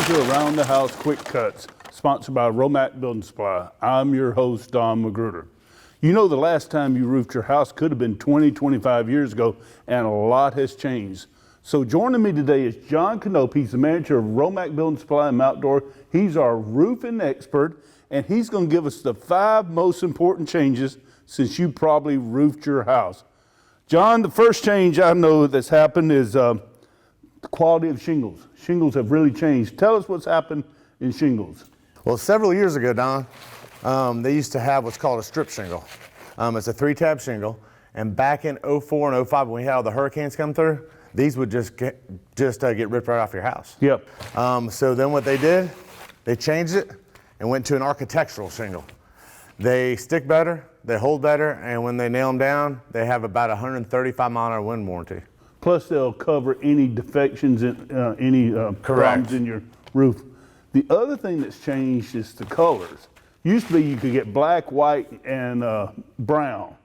to Around the House Quick Cuts, sponsored by RoMac Building Supply. I'm your host, Don Magruder. You know, the last time you roofed your house could have been 20, 25 years ago, and a lot has changed. So joining me today is John Knop. He's the manager of RoMac Building Supply in Mount Dora. He's our roofing expert, and he's going to give us the 5 most important changes since you probably roofed your house. John, the first change I know that's happened is the quality of shingles. Shingles have really changed. Tell us what's happened in shingles. Well, several years ago, Don, they used to have what's called a strip shingle. It's a 3-tab shingle, and back in 04 and 05 when we had all the hurricanes come through, these would just get ripped right off your house. Yep. So then what they did, they changed it and went to an architectural shingle. They stick better, they hold better, and when they nail them down, they have about 135-mile-an-hour wind warranty. Plus, they'll cover any defections, any problems in your roof. The other thing that's changed is the colors. Used to be you could get black, white, and brown.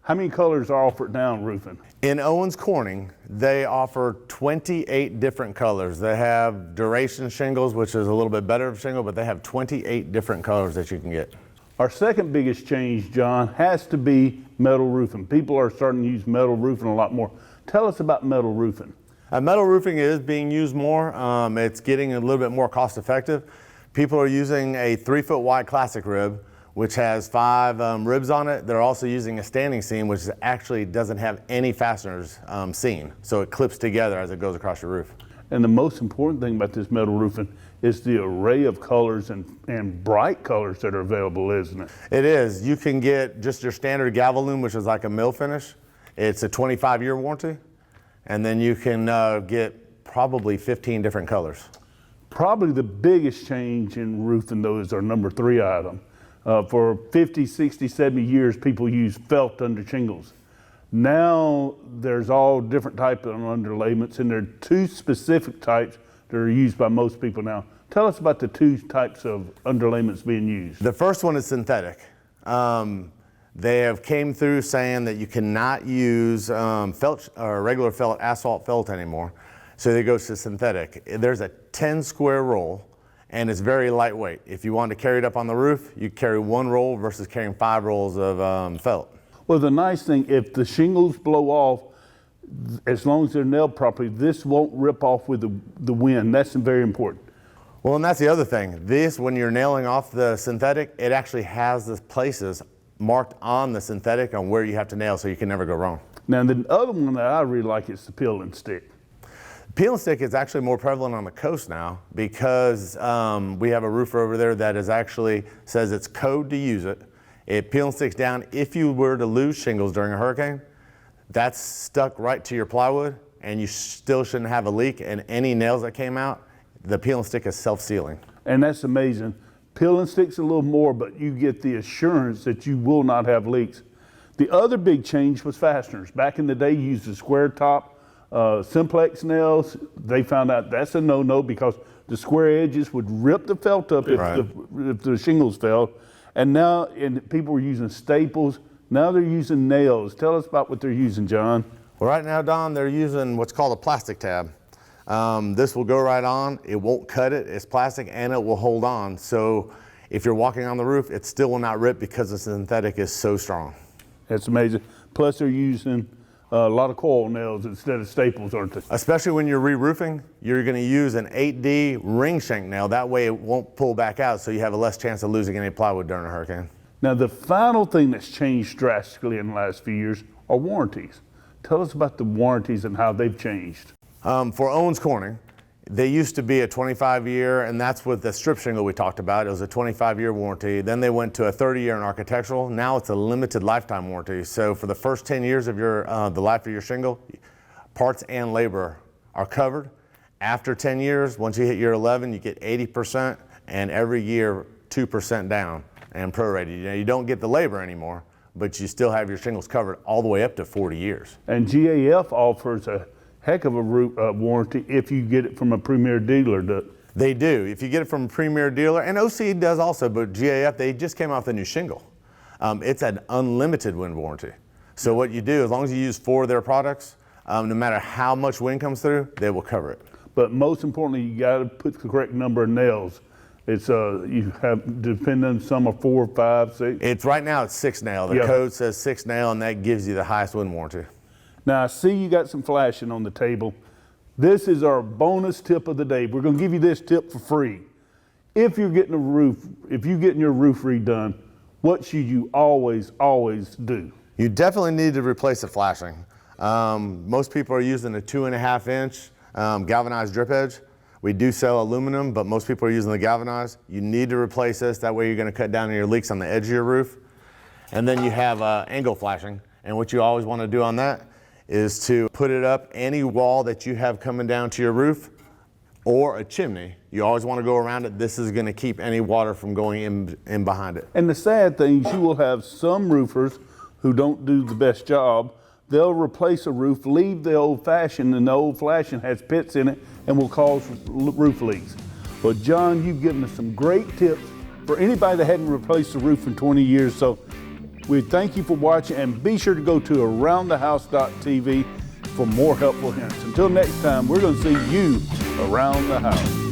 How many colors are offered now in roofing? In Owens Corning, they offer 28 different colors. They have duration shingles, which is a little bit better of shingle, but they have 28 different colors that you can get. Our second biggest change, John, has to be metal roofing. People are starting to use metal roofing a lot more. Tell us about metal roofing. Metal roofing is being used more. It's getting a little bit more cost effective. People are using a 3-foot wide classic rib, which has 5 ribs on it. They're also using a standing seam, which actually doesn't have any fasteners seam. So it clips together as it goes across your roof. And the most important thing about this metal roofing is the array of colors and bright colors that are available, isn't it? It is. You can get just your standard Galvalume, which is like a mill finish. It's a 25-year warranty. And then you can get probably 15 different colors. Probably the biggest change in roofing, though, is our number 3 item. For 50, 60, 70 years, people used felt under shingles. Now there's all different types of underlayments, and there are 2 specific types that are used by most people now. Tell us about the 2 types of underlayments being used. The first one is synthetic. They have came through saying that you cannot use felt or regular felt, asphalt felt anymore. So they go to synthetic. There's a 10 square roll, and it's very lightweight. If you want to carry it up on the roof, you carry 1 roll versus carrying 5 rolls of felt. Well, the nice thing, if the shingles blow off, as long as they're nailed properly, this won't rip off with the wind. That's very important. Well, and that's the other thing. This, when you're nailing off the synthetic, it actually has the places marked on the synthetic on where you have to nail, so you can never go wrong. Now, the other one that I really like is the peel and stick. Peel and stick is actually more prevalent on the coast now because we have a roofer over there that is actually says it's code to use it. It peel and sticks down. If you were to lose shingles during a hurricane, that's stuck right to your plywood, and you still shouldn't have a leak, and any nails that came out, the peel and stick is self-sealing. And that's amazing. Peel and stick's a little more, but you get the assurance that you will not have leaks. The other big change was fasteners. Back in the day, you used the square top simplex nails. They found out that's a no-no because the square edges would rip the felt up if the shingles fell. And now people were using staples. Now they're using nails. Tell us about what they're using, John. Well, right now, Don, they're using what's called a plastic tab. This will go right on. It won't cut it. It's plastic, and it will hold on. So if you're walking on the roof, it still will not rip because the synthetic is so strong. That's amazing. Plus, they're using a lot of coil nails instead of staples, aren't they? Especially when you're re-roofing, you're going to use an 8D ring shank nail. That way it won't pull back out, so you have a less chance of losing any plywood during a hurricane. Now, the final thing that's changed drastically in the last few years are warranties. Tell us about the warranties and how they've changed. For Owens Corning, they used to be a 25-year, and that's with the strip shingle we talked about. It was a 25-year warranty. Then they went to a 30-year in architectural. Now it's a limited lifetime warranty. So for the first 10 years of the life of your shingle, parts and labor are covered. After 10 years, once you hit year 11, you get 80%, and every year 2% down and prorated. You don't get the labor anymore, but you still have your shingles covered all the way up to 40 years. And GAF offers a heck of a warranty if you get it from a premier dealer. They do. If you get it from a premier dealer, and OC does also, but GAF, they just came out with a new shingle. It's an unlimited wind warranty. So what you do, as long as you use 4 of their products, no matter how much wind comes through, they will cover it. but most importantly, you got to put the correct number of nails. It's you have, depending, some are 4, 5, 6. It's right now it's 6 nail. The Yeah. code says 6 nail, and that gives you the highest wind warranty. Now I see you got some flashing on the table. This is our bonus tip of the day. We're going to give you this tip for free. If you're getting your roof redone, what should you always do? You definitely need to replace the flashing. Most people are using a 2.5 inch galvanized drip edge. We do sell aluminum, but most people are using the galvanized. You need to replace this. That way you're going to cut down on your leaks on the edge of your roof. And then you have angle flashing. And what you always want to do on that is to put it up any wall that you have coming down to your roof or a chimney. You always want to go around it. This is going to keep any water from going in behind it. And the sad thing is you will have some roofers who don't do the best job. They'll replace a roof, leave the old fashioned, and the old fashioned has pits in it and will cause roof leaks. But John, you've given us some great tips for anybody that hadn't replaced a roof in 20 years. So we thank you for watching, and be sure to go to aroundthehouse.tv for more helpful hints. Until next time, we're going to see you around the house.